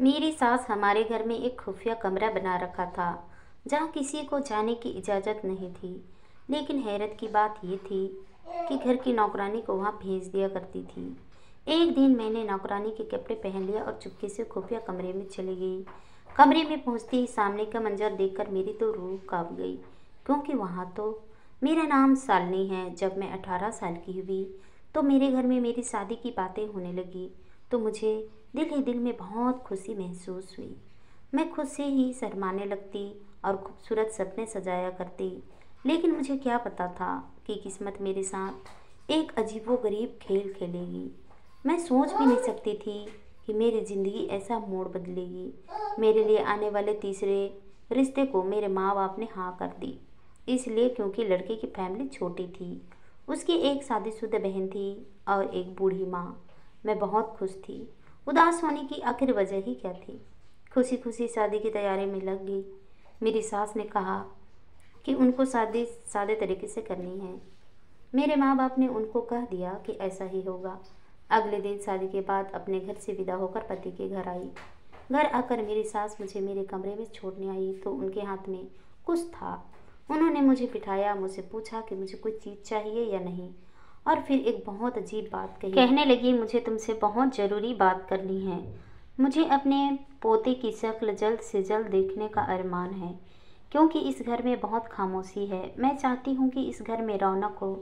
मेरी सास हमारे घर में एक खुफिया कमरा बना रखा था जहाँ किसी को जाने की इजाज़त नहीं थी। लेकिन हैरत की बात यह थी कि घर की नौकरानी को वहाँ भेज दिया करती थी। एक दिन मैंने नौकरानी के कपड़े पहन लिया और चुपके से खुफिया कमरे में चली गई। कमरे में पहुँचते ही सामने का मंजर देखकर मेरी तो रूह कांप गई, क्योंकि वहाँ तो मेरा नाम शालिनी है। जब मैं 18 साल की हुई तो मेरे घर में मेरी शादी की बातें होने लगी, तो मुझे दिल ही दिल में बहुत खुशी महसूस हुई। मैं खुद से ही शर्माने लगती और खूबसूरत सपने सजाया करती। लेकिन मुझे क्या पता था कि किस्मत मेरे साथ एक अजीबोगरीब खेल खेलेगी। मैं सोच भी नहीं सकती थी कि मेरी ज़िंदगी ऐसा मोड़ बदलेगी। मेरे लिए आने वाले तीसरे रिश्ते को मेरे माँ बाप ने हाँ कर दी, इसलिए क्योंकि लड़के की फैमिली छोटी थी। उसकी एक शादीशुदा बहन थी और एक बूढ़ी माँ। मैं बहुत खुश थी। उदास होने की आखिर वजह ही क्या थी। खुशी खुशी शादी की तैयारी में लग गई। मेरी सास ने कहा कि उनको शादी सादे तरीके से करनी है। मेरे माँ बाप ने उनको कह दिया कि ऐसा ही होगा। अगले दिन शादी के बाद अपने घर से विदा होकर पति के घर आई। घर आकर मेरी सास मुझे मेरे कमरे में छोड़ने आई तो उनके हाथ में कुछ था। उन्होंने मुझे बिठाया, मुझसे पूछा कि मुझे कोई चीज़ चाहिए या नहीं, और फिर एक बहुत अजीब बात कही। कहने लगी, मुझे तुमसे बहुत ज़रूरी बात करनी है। मुझे अपने पोते की शक्ल जल्द से जल्द देखने का अरमान है, क्योंकि इस घर में बहुत खामोशी है। मैं चाहती हूँ कि इस घर में रौनक हो।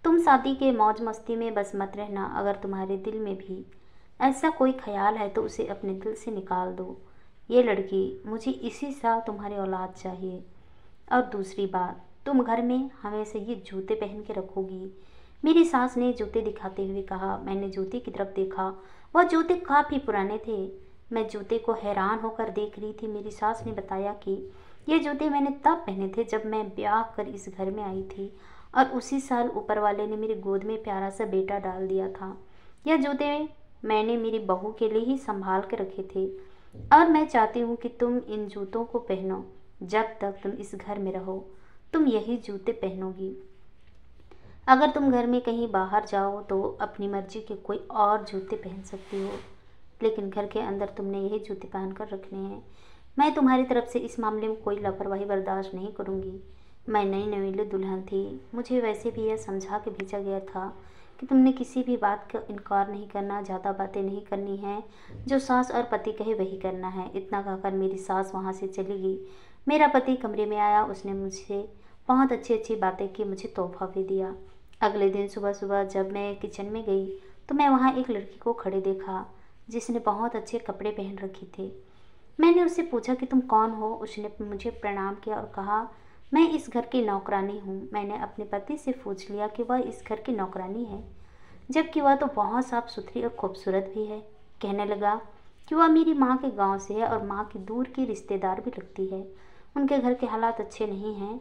तुम शादी के मौज मस्ती में बस मत रहना। अगर तुम्हारे दिल में भी ऐसा कोई ख्याल है तो उसे अपने दिल से निकाल दो। ये लड़की, मुझे इसी साल तुम्हारी औलाद चाहिए। और दूसरी बात, तुम घर में हमेशा ये जूते पहन के रखोगी। मेरी सास ने जूते दिखाते हुए कहा। मैंने जूते की तरफ देखा। वह जूते काफ़ी पुराने थे। मैं जूते को हैरान होकर देख रही थी। मेरी सास ने बताया कि ये जूते मैंने तब पहने थे जब मैं ब्याह कर इस घर में आई थी, और उसी साल ऊपर वाले ने मेरी गोद में प्यारा सा बेटा डाल दिया था। यह जूते मैंने मेरी बहू के लिए ही संभाल के रखे थे, और मैं चाहती हूँ कि तुम इन जूतों को पहनो। जब तक तुम इस घर में रहो तुम यही जूते पहनोगी। अगर तुम घर में कहीं बाहर जाओ तो अपनी मर्जी के कोई और जूते पहन सकती हो, लेकिन घर के अंदर तुमने यही जूते पहन कर रखने हैं। मैं तुम्हारी तरफ से इस मामले में कोई लापरवाही बर्दाश्त नहीं करूँगी। मैं नई नवेली दुल्हन थी। मुझे वैसे भी यह समझा के भेजा गया था कि तुमने किसी भी बात का इनकार नहीं करना, ज़्यादा बातें नहीं करनी हैं। जो सास और पति कहे वही करना है। इतना कहकर मेरी सास वहाँ से चली गई। मेरा पति कमरे में आया। उसने मुझसे बहुत अच्छी अच्छी बातें की, मुझे तोहफा भी दिया। अगले दिन सुबह सुबह जब मैं किचन में गई तो मैं वहाँ एक लड़की को खड़े देखा जिसने बहुत अच्छे कपड़े पहन रखे थे। मैंने उससे पूछा कि तुम कौन हो। उसने मुझे प्रणाम किया और कहा, मैं इस घर की नौकरानी हूँ। मैंने अपने पति से पूछ लिया कि वह इस घर की नौकरानी है, जबकि वह तो बहुत साफ सुथरी और खूबसूरत भी है। कहने लगा कि वह मेरी माँ के गांव से है और माँ की दूर की रिश्तेदार भी लगती है। उनके घर के हालात अच्छे नहीं हैं।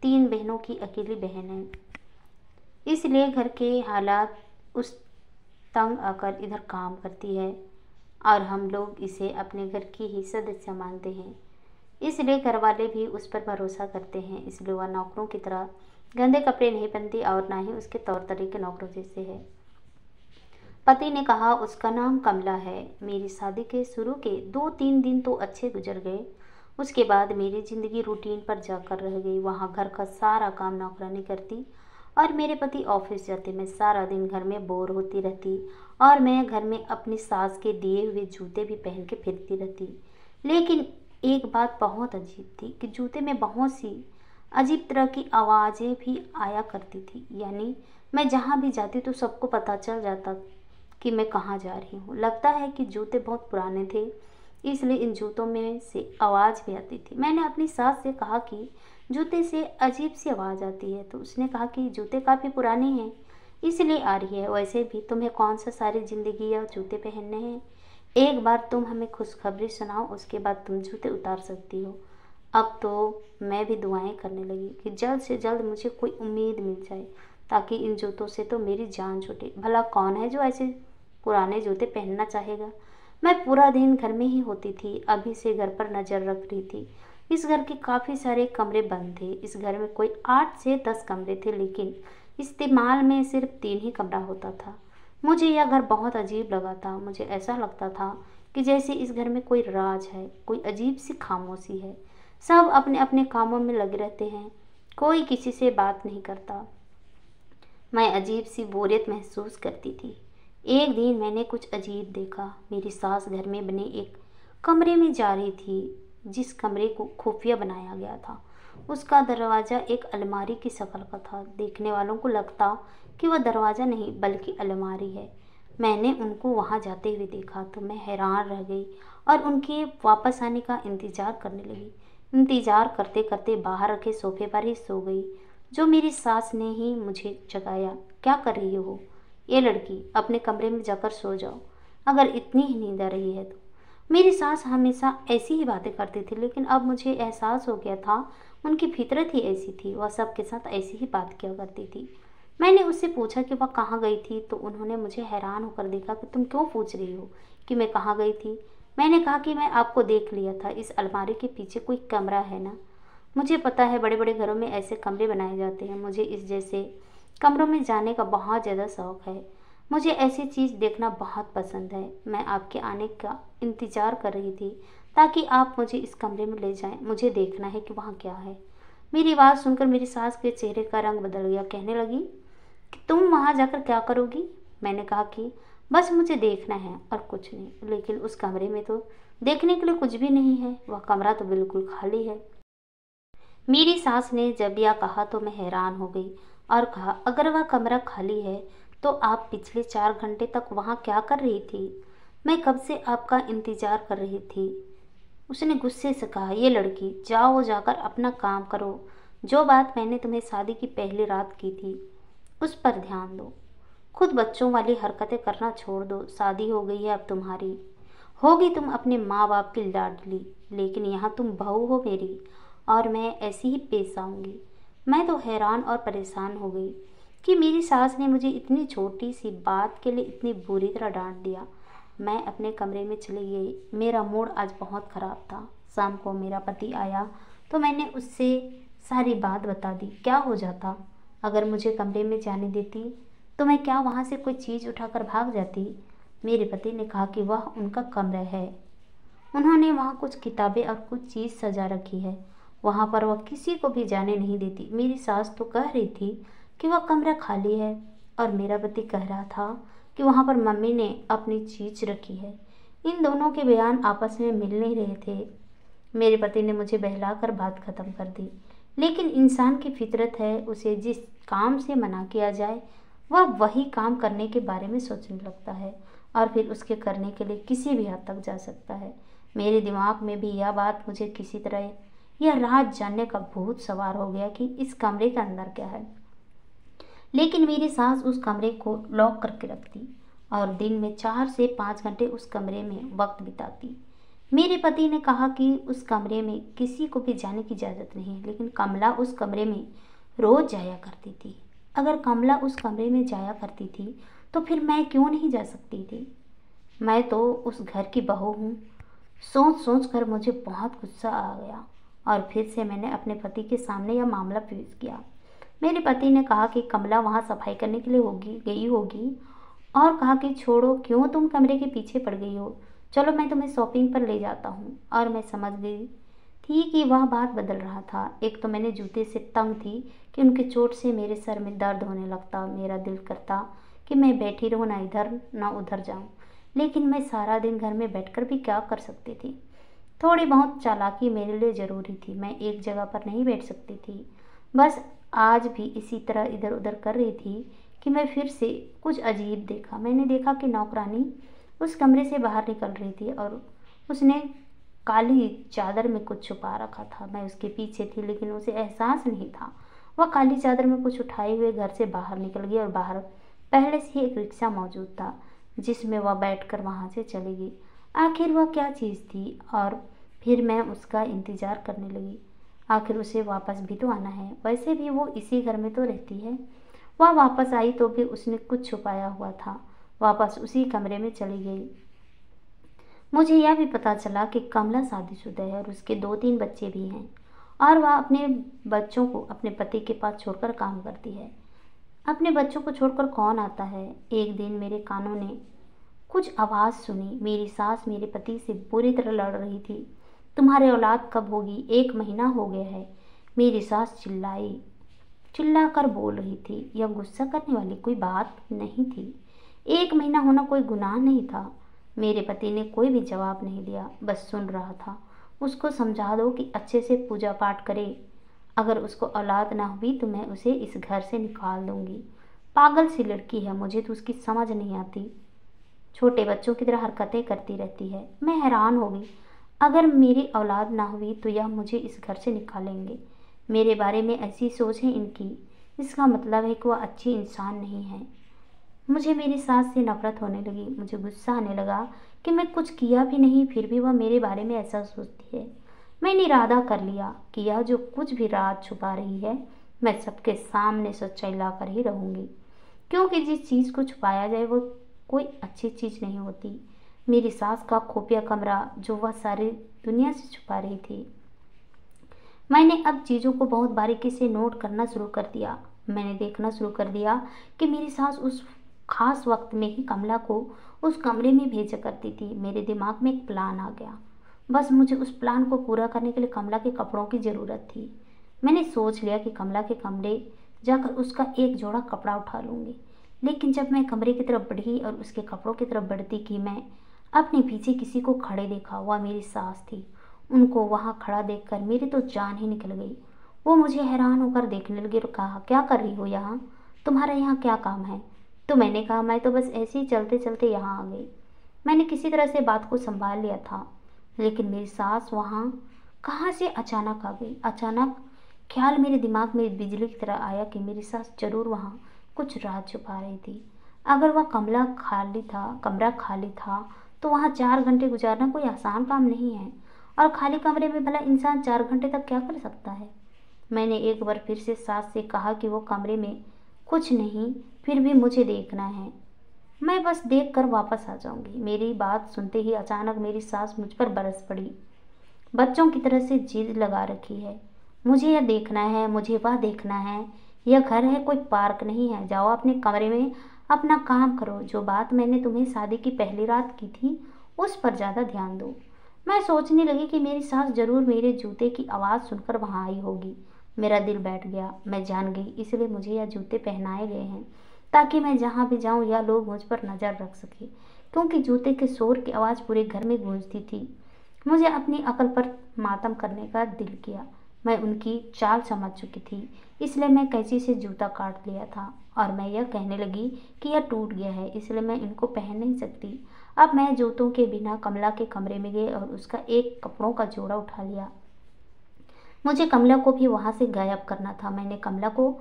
3 बहनों की अकेली बहन है, इसलिए घर के हालात उस तंग आकर इधर काम करती है, और हम लोग इसे अपने घर की ही सदस्य मानते हैं। इसलिए घरवाले भी उस पर भरोसा करते हैं। इसलिए वह नौकरों की तरह गंदे कपड़े नहीं पहनती और ना ही उसके तौर तरीके नौकरों जैसे है। पति ने कहा उसका नाम कमला है। मेरी शादी के शुरू के 2-3 दिन तो अच्छे गुजर गए। उसके बाद मेरी ज़िंदगी रूटीन पर जाकर रह गई। वहाँ घर का सारा काम नौकरानी करती और मेरे पति ऑफिस जाते। मैं सारा दिन घर में बोर होती रहती और मैं घर में अपनी सास के दिए हुए जूते भी पहन के फिरती रहती। लेकिन एक बात बहुत अजीब थी कि जूते में बहुत सी अजीब तरह की आवाज़ें भी आया करती थी। यानी मैं जहाँ भी जाती तो सबको पता चल जाता कि मैं कहाँ जा रही हूँ। लगता है कि जूते बहुत पुराने थे, इसलिए इन जूतों में से आवाज़ भी आती थी। मैंने अपनी सास से कहा कि जूते से अजीब सी आवाज़ आती है, तो उसने कहा कि जूते काफ़ी पुराने हैं इसलिए आ रही है। वैसे भी तुम्हें कौन सा सारी ज़िंदगी या जूते पहनने हैं। एक बार तुम हमें खुशखबरी सुनाओ, उसके बाद तुम जूते उतार सकती हो। अब तो मैं भी दुआएं करने लगी कि जल्द से जल्द मुझे कोई उम्मीद मिल जाए, ताकि इन जूतों से तो मेरी जान छूटे। भला कौन है जो ऐसे पुराने जूते पहनना चाहेगा। मैं पूरा दिन घर में ही होती थी। अभी से घर पर नज़र रख रही थी। इस घर के काफ़ी सारे कमरे बंद थे। इस घर में कोई 8 से 10 कमरे थे, लेकिन इस्तेमाल में सिर्फ 3 ही कमरा होता था। मुझे यह घर बहुत अजीब लगा था। मुझे ऐसा लगता था कि जैसे इस घर में कोई राज है, कोई अजीब सी खामोशी है। सब अपने अपने कामों में लगे रहते हैं, कोई किसी से बात नहीं करता। मैं अजीब सी बोरियत महसूस करती थी। एक दिन मैंने कुछ अजीब देखा। मेरी सास घर में बने एक कमरे में जा रही थी, जिस कमरे को खुफिया बनाया गया था। उसका दरवाज़ा एक अलमारी की शक्ल का था। देखने वालों को लगता कि वह दरवाज़ा नहीं बल्कि अलमारी है। मैंने उनको वहाँ जाते हुए देखा तो मैं हैरान रह गई और उनके वापस आने का इंतज़ार करने लगी। इंतज़ार करते करते बाहर रखे सोफे पर ही सो गई। जो मेरी सास ने ही मुझे जगाया। क्या कर रही हो? ये लड़की, अपने कमरे में जाकर सो जाओ, अगर इतनी ही नींद आ रही है तो। मेरी सास हमेशा ऐसी ही बातें करती थी, लेकिन अब मुझे एहसास हो गया था उनकी फितरत ही ऐसी थी। वह सबके साथ ऐसी ही बात किया करती थी। मैंने उससे पूछा कि वह कहाँ गई थी, तो उन्होंने मुझे हैरान होकर देखा कि तुम क्यों पूछ रही हो कि मैं कहाँ गई थी। मैंने कहा कि मैं आपको देख लिया था, इस अलमारी के पीछे कोई कमरा है ना। मुझे पता है बड़े बड़े घरों में ऐसे कमरे बनाए जाते हैं। मुझे इस जैसे कमरों में जाने का बहुत ज़्यादा शौक है। मुझे ऐसी चीज़ देखना बहुत पसंद है। मैं आपके आने का इंतज़ार कर रही थी ताकि आप मुझे इस कमरे में ले जाएं। मुझे देखना है कि वहाँ क्या है। मेरी बात सुनकर मेरी सास के चेहरे का रंग बदल गया। कहने लगी कि तुम वहाँ जाकर क्या करोगी? मैंने कहा कि बस मुझे देखना है और कुछ नहीं। लेकिन उस कमरे में तो देखने के लिए कुछ भी नहीं है। वह कमरा तो बिल्कुल खाली है। मेरी सास ने जब यह कहा तो मैं हैरान हो गई और कहा, अगर वह कमरा खाली है तो आप पिछले 4 घंटे तक वहाँ क्या कर रही थी? मैं कब से आपका इंतज़ार कर रही थी। उसने गुस्से से कहा, ये लड़की, जाओ जाकर अपना काम करो। जो बात मैंने तुम्हें शादी की पहली रात की थी उस पर ध्यान दो। खुद बच्चों वाली हरकतें करना छोड़ दो। शादी हो गई है अब तुम्हारी, होगी तुम अपने माँ बाप की लाडली, लेकिन यहाँ तुम बहू हो मेरी और मैं ऐसी ही पेश आऊँगी। मैं तो हैरान और परेशान हो गई कि मेरी सास ने मुझे इतनी छोटी सी बात के लिए इतनी बुरी तरह डांट दिया। मैं अपने कमरे में चली गई। मेरा मूड आज बहुत ख़राब था। शाम को मेरा पति आया तो मैंने उससे सारी बात बता दी। क्या हो जाता अगर मुझे कमरे में जाने देती? तो मैं क्या वहाँ से कोई चीज़ उठाकर भाग जाती? मेरे पति ने कहा कि वह उनका कमरा है, उन्होंने वहाँ कुछ किताबें और कुछ चीज़ सजा रखी है, वहाँ पर वह किसी को भी जाने नहीं देती। मेरी सास तो कह रही थी कि वह कमरा खाली है और मेरा पति कह रहा था कि वहाँ पर मम्मी ने अपनी चीज़ रखी है। इन दोनों के बयान आपस में मिल नहीं रहे थे। मेरे पति ने मुझे बहलाकर बात ख़त्म कर दी, लेकिन इंसान की फितरत है, उसे जिस काम से मना किया जाए वह वही काम करने के बारे में सोचने लगता है और फिर उसके करने के लिए किसी भी हद तक जा सकता है। मेरे दिमाग में भी यह बात, मुझे किसी तरह यह राज जानने का भूत सवार हो गया कि इस कमरे के अंदर क्या है। लेकिन मेरी सास उस कमरे को लॉक करके रखती और दिन में 4 से 5 घंटे उस कमरे में वक्त बिताती। मेरे पति ने कहा कि उस कमरे में किसी को भी जाने की इजाज़त नहीं, लेकिन कमला उस कमरे में रोज़ जाया करती थी। अगर कमला उस कमरे में जाया करती थी तो फिर मैं क्यों नहीं जा सकती थी? मैं तो उस घर की बहू हूँ। सोच सोच कर मुझे बहुत गुस्सा आ गया और फिर से मैंने अपने पति के सामने यह मामला पेश किया। मेरे पति ने कहा कि कमला वहाँ सफाई करने के लिए गई होगी और कहा कि छोड़ो, क्यों तुम कमरे के पीछे पड़ गई हो, चलो मैं तुम्हें शॉपिंग पर ले जाता हूँ। और मैं समझ गई थी कि वह बात बदल रहा था। एक तो मैंने जूते से तंग थी कि उनके चोट से मेरे सर में दर्द होने लगता। मेरा दिल करता कि मैं बैठी रहूँ, ना इधर ना उधर जाऊँ, लेकिन मैं सारा दिन घर में बैठकर भी क्या कर सकती थी। थोड़ी बहुत चालाकी मेरे लिए ज़रूरी थी। मैं एक जगह पर नहीं बैठ सकती थी। बस आज भी इसी तरह इधर उधर कर रही थी कि मैं फिर से कुछ अजीब देखा। मैंने देखा कि नौकरानी उस कमरे से बाहर निकल रही थी और उसने काली चादर में कुछ छुपा रखा था। मैं उसके पीछे थी, लेकिन उसे एहसास नहीं था। वह काली चादर में कुछ उठाए हुए घर से बाहर निकल गई और बाहर पहले से ही एक रिक्शा मौजूद था, जिसमें वह बैठकर वहाँ से चली गई। आखिर वह क्या चीज़ थी? और फिर मैं उसका इंतज़ार करने लगी। आखिर उसे वापस भी तो आना है, वैसे भी वो इसी घर में तो रहती है। वह वापस आई तो भी उसने कुछ छुपाया हुआ था, वापस उसी कमरे में चली गई। मुझे यह भी पता चला कि कमला शादीशुदा है और उसके 2-3 बच्चे भी हैं और वह अपने बच्चों को अपने पति के पास छोड़कर काम करती है। अपने बच्चों को छोड़कर कौन आता है? एक दिन मेरे कानों ने कुछ आवाज़ सुनी। मेरी सास मेरे पति से बुरी तरह लड़ रही थी। तुम्हारे औलाद कब होगी? 1 महीना हो गया है। मेरी सास चिल्ला कर बोल रही थी। यह गुस्सा करने वाली कोई बात नहीं थी। 1 महीना होना कोई गुनाह नहीं था। मेरे पति ने कोई भी जवाब नहीं दिया, बस सुन रहा था। उसको समझा दो कि अच्छे से पूजा पाठ करे। अगर उसको औलाद ना हुई तो मैं उसे इस घर से निकाल दूंगी। पागल सी लड़की है, मुझे तो उसकी समझ नहीं आती। छोटे बच्चों की तरह हरकतें करती रहती है। मैं हैरान हो गई। अगर मेरी औलाद ना हुई तो यह मुझे इस घर से निकालेंगे। मेरे बारे में ऐसी सोच है इनकी, इसका मतलब है कि वह अच्छी इंसान नहीं है। मुझे मेरी सास से नफरत होने लगी। मुझे गुस्सा आने लगा कि मैं कुछ किया भी नहीं, फिर भी वह मेरे बारे में ऐसा सोचती है। मैंने इरादा कर लिया कि यह जो कुछ भी राज छुपा रही है, मैं सबके सामने सच्चाई लाकर ही रहूंगी, क्योंकि जिस चीज़ को छुपाया जाए वो कोई अच्छी चीज़ नहीं होती। मेरी सास का खुफिया कमरा जो वह सारी दुनिया से छुपा रही थी। मैंने अब चीज़ों को बहुत बारीकी से नोट करना शुरू कर दिया। मैंने देखना शुरू कर दिया कि मेरी सास उस खास वक्त में ही कमला को उस कमरे में भेजा करती थी। मेरे दिमाग में एक प्लान आ गया। बस मुझे उस प्लान को पूरा करने के लिए कमला के कपड़ों की ज़रूरत थी। मैंने सोच लिया कि कमला के कमरे जाकर उसका एक जोड़ा कपड़ा उठा लूँगी। लेकिन जब मैं कमरे की तरफ बढ़ी और उसके कपड़ों की तरफ बढ़ती कि मैं अपने पीछे किसी को खड़े देखा। वह मेरी सास थी। उनको वहाँ खड़ा देखकर मेरी तो जान ही निकल गई। वो मुझे हैरान होकर देखने लगी और कहा, क्या कर रही हो यहाँ? तुम्हारा यहाँ क्या काम है? तो मैंने कहा, मैं तो बस ऐसे ही चलते चलते यहाँ आ गई। मैंने किसी तरह से बात को संभाल लिया था। लेकिन मेरी सास वहाँ कहाँ से अचानक आ गई। अचानक ख्याल मेरे दिमाग में बिजली की तरह आया कि मेरी सास जरूर वहाँ कुछ राज छुपा रही थी। अगर वह कमरा खाली था तो वहाँ 4 घंटे गुजारना कोई आसान काम नहीं है। और खाली कमरे में भला इंसान 4 घंटे तक क्या कर सकता है? मैंने एक बार फिर से सास से कहा कि वो कमरे में कुछ नहीं, फिर भी मुझे देखना है। मैं बस देख कर वापस आ जाऊंगी। मेरी बात सुनते ही अचानक मेरी सास मुझ पर बरस पड़ी। बच्चों की तरह से जिद लगा रखी है। मुझे यह देखना है, मुझे वह देखना है। यह घर है, कोई पार्क नहीं है। जाओ अपने कमरे में अपना काम करो। जो बात मैंने तुम्हें शादी की पहली रात की थी उस पर ज़्यादा ध्यान दो। मैं सोचने लगी कि मेरी सास जरूर मेरे जूते की आवाज़ सुनकर वहाँ आई होगी। मेरा दिल बैठ गया। मैं जान गई इसलिए मुझे यह जूते पहनाए गए हैं, ताकि मैं जहाँ भी जाऊँ यह लोग मुझ पर नज़र रख सके, क्योंकि जूते के शोर की आवाज़ पूरे घर में गूंजती थी। मुझे अपनी अकल पर मातम करने का दिल किया। मैं उनकी चाल समझ चुकी थी, इसलिए मैं कैंची से जूता काट लिया था और मैं यह कहने लगी कि यह टूट गया है, इसलिए मैं इनको पहन नहीं सकती। अब मैं जूतों के बिना कमला के कमरे में गई और उसका एक कपड़ों का जोड़ा उठा लिया। मुझे कमला को भी वहाँ से गायब करना था। मैंने कमला को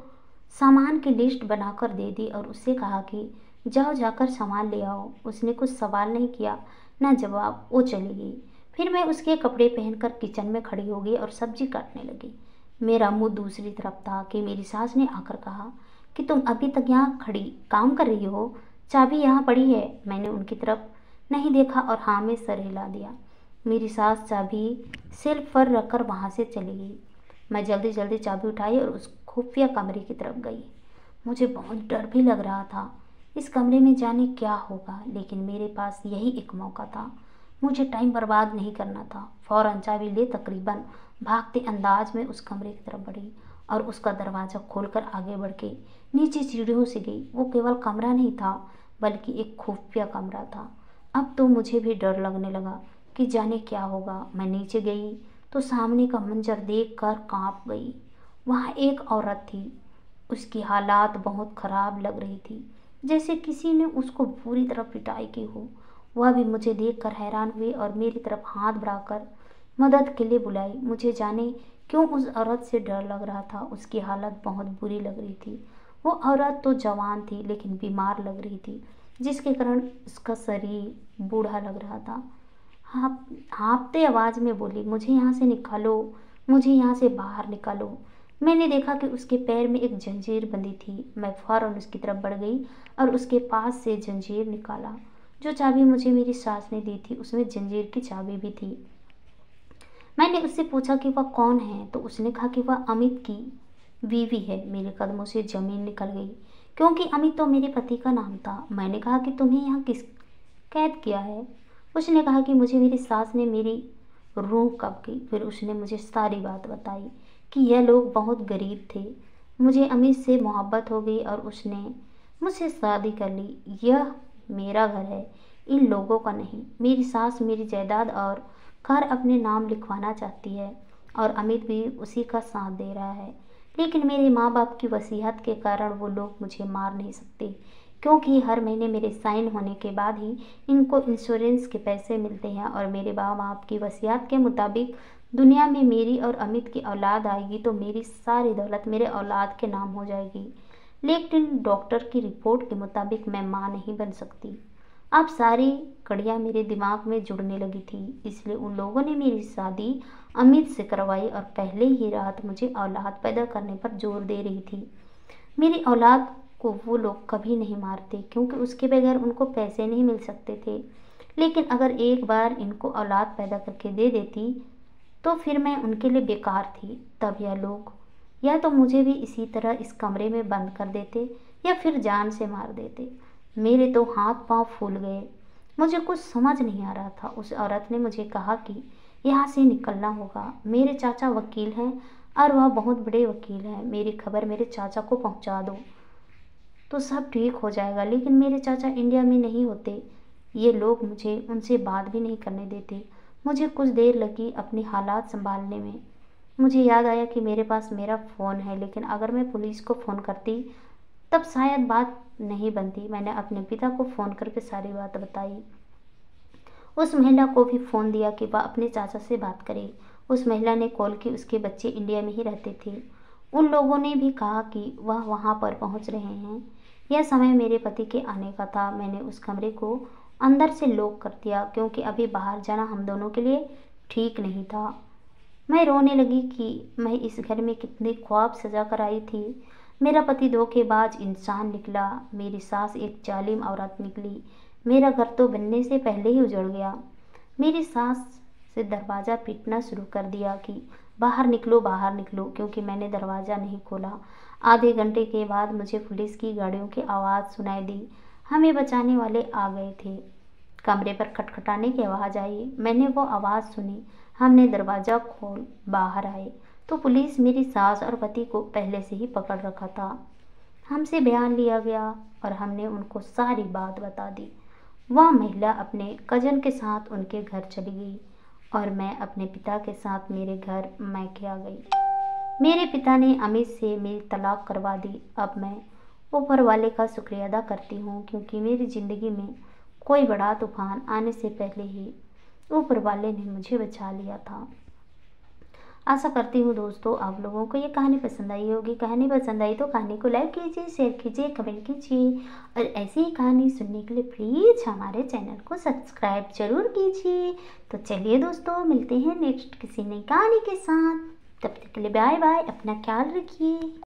सामान की लिस्ट बनाकर दे दी और उससे कहा कि जाओ जाकर सामान ले आओ। उसने कुछ सवाल नहीं किया, ना जवाब। वो चली गई। फिर मैं उसके कपड़े पहनकर किचन में खड़ी हो गई और सब्जी काटने लगी। मेरा मुंह दूसरी तरफ था कि मेरी सास ने आकर कहा कि तुम अभी तक यहाँ खड़ी काम कर रही हो? चाबी यहाँ पड़ी है। मैंने उनकी तरफ नहीं देखा और हाँ में सर हिला दिया। मेरी सास चाबी सेल्फ पर रखकर वहाँ से चली गई। मैं जल्दी जल्दी चाबी उठाई और उस खुफिया कमरे की तरफ गई। मुझे बहुत डर भी लग रहा था। इस कमरे में जाने क्या होगा, लेकिन मेरे पास यही एक मौका था। मुझे टाइम बर्बाद नहीं करना था। फौरन चाबी ले तकरीबन भागते अंदाज में उस कमरे की तरफ बढ़ी और उसका दरवाज़ा खोलकर आगे बढ़ के नीचे सीढ़ियों से गई। वो केवल कमरा नहीं था, बल्कि एक खुफिया कमरा था। अब तो मुझे भी डर लगने लगा कि जाने क्या होगा। मैं नीचे गई तो सामने का मंजर देखकर कांप गई। वहाँ एक औरत थी। उसकी हालात बहुत ख़राब लग रही थी, जैसे किसी ने उसको बुरी तरह पिटाई की हो। वह भी मुझे देखकर हैरान हुई और मेरी तरफ हाथ बढ़ाकर मदद के लिए बुलाई। मुझे जाने क्यों उस औरत से डर लग रहा था। उसकी हालत बहुत बुरी लग रही थी। वो औरत तो जवान थी लेकिन बीमार लग रही थी, जिसके कारण उसका शरीर बूढ़ा लग रहा था। हाँफते आवाज़ में बोली, मुझे यहाँ से निकालो, मुझे यहाँ से बाहर निकालो। मैंने देखा कि उसके पैर में एक जंजीर बंधी थी। मैं फौरन उसकी तरफ बढ़ गई और उसके पास से जंजीर निकाला। जो चाबी मुझे मेरी सास ने दी थी उसमें जंजीर की चाबी भी थी। मैंने उससे पूछा कि वह कौन है, तो उसने कहा कि वह अमित की बीवी है। मेरे कदमों से ज़मीन निकल गई, क्योंकि अमित तो मेरे पति का नाम था। मैंने कहा कि तुम्हें यहाँ कैद किया है। उसने कहा कि मुझे मेरी सास ने मेरी रूह कब की। फिर उसने मुझे सारी बात बताई कि यह लोग बहुत गरीब थे। मुझे अमित से मोहब्बत हो गई और उसने मुझसे शादी कर ली। यह मेरा घर है, इन लोगों का नहीं। मेरी सास मेरी जायदाद और घर अपने नाम लिखवाना चाहती है और अमित भी उसी का साथ दे रहा है। लेकिन मेरे माँ बाप की वसीयत के कारण वो लोग मुझे मार नहीं सकते, क्योंकि हर महीने मेरे साइन होने के बाद ही इनको इंश्योरेंस के पैसे मिलते हैं और मेरे माँ बाप की वसीयत के मुताबिक दुनिया में मेरी और अमित की औलाद आएगी तो मेरी सारी दौलत मेरे औलाद के नाम हो जाएगी। लेकिन डॉक्टर की रिपोर्ट के मुताबिक मैं माँ नहीं बन सकती। अब सारी कड़ियाँ मेरे दिमाग में जुड़ने लगी थी, इसलिए उन लोगों ने मेरी शादी अमित से करवाई और पहले ही रात मुझे औलाद पैदा करने पर जोर दे रही थी। मेरी औलाद को वो लोग कभी नहीं मारते, क्योंकि उसके बगैर उनको पैसे नहीं मिल सकते थे। लेकिन अगर एक बार इनको औलाद पैदा करके दे देती तो फिर मैं उनके लिए बेकार थी। तब यह लोग या तो मुझे भी इसी तरह इस कमरे में बंद कर देते या फिर जान से मार देते। मेरे तो हाथ पांव फूल गए। मुझे कुछ समझ नहीं आ रहा था। उस औरत ने मुझे कहा कि यहाँ से निकलना होगा। मेरे चाचा वकील हैं और वह बहुत बड़े वकील हैं। मेरी खबर मेरे चाचा को पहुँचा दो तो सब ठीक हो जाएगा। लेकिन मेरे चाचा इंडिया में नहीं होते। ये लोग मुझे उनसे बात भी नहीं करने देते। मुझे कुछ देर लगी अपनी हालात संभालने में। मुझे याद आया कि मेरे पास मेरा फ़ोन है, लेकिन अगर मैं पुलिस को फ़ोन करती तब शायद बात नहीं बनती। मैंने अपने पिता को फ़ोन करके सारी बात बताई। उस महिला को भी फ़ोन दिया कि वह अपने चाचा से बात करे। उस महिला ने कॉल की। उसके बच्चे इंडिया में ही रहते थे। उन लोगों ने भी कहा कि वह वहाँ पर पहुँच रहे हैं। यह समय मेरे पति के आने का था। मैंने उस कमरे को अंदर से लॉक कर दिया, क्योंकि अभी बाहर जाना हम दोनों के लिए ठीक नहीं था। मैं रोने लगी कि मैं इस घर में कितने ख्वाब सजा कर आई थी। मेरा पति धोखेबाज इंसान निकला, मेरी सास एक जालिम औरत निकली। मेरा घर तो बनने से पहले ही उजड़ गया। मेरी सास से दरवाज़ा पीटना शुरू कर दिया कि बाहर निकलो, क्योंकि मैंने दरवाज़ा नहीं खोला। आधे घंटे के बाद मुझे पुलिस की गाड़ियों की आवाज़ सुनाई दी। हमें बचाने वाले आ गए थे। कमरे पर खटखटाने की आवाज़ आई। मैंने वो आवाज़ सुनी। हमने दरवाज़ा खोल बाहर आए तो पुलिस मेरी सास और पति को पहले से ही पकड़ रखा था। हमसे बयान लिया गया और हमने उनको सारी बात बता दी। वह महिला अपने कजन के साथ उनके घर चली गई और मैं अपने पिता के साथ मेरे घर मैके आ गई। मेरे पिता ने अमित से मेरी तलाक करवा दी। अब मैं ऊपर वाले का शुक्रिया अदा करती हूँ, क्योंकि मेरी ज़िंदगी में कोई बड़ा तूफान आने से पहले ही ऊपर वाले ने मुझे बचा लिया था। आशा करती हूँ दोस्तों आप लोगों को ये कहानी पसंद आई होगी। कहानी पसंद आई तो कहानी को लाइक कीजिए, शेयर कीजिए, कमेंट कीजिए और ऐसी ही कहानी सुनने के लिए प्लीज़ हमारे चैनल को सब्सक्राइब जरूर कीजिए। तो चलिए दोस्तों, मिलते हैं नेक्स्ट किसी नई कहानी के साथ। तब तक के लिए बाय बाय। अपना ख्याल रखिए।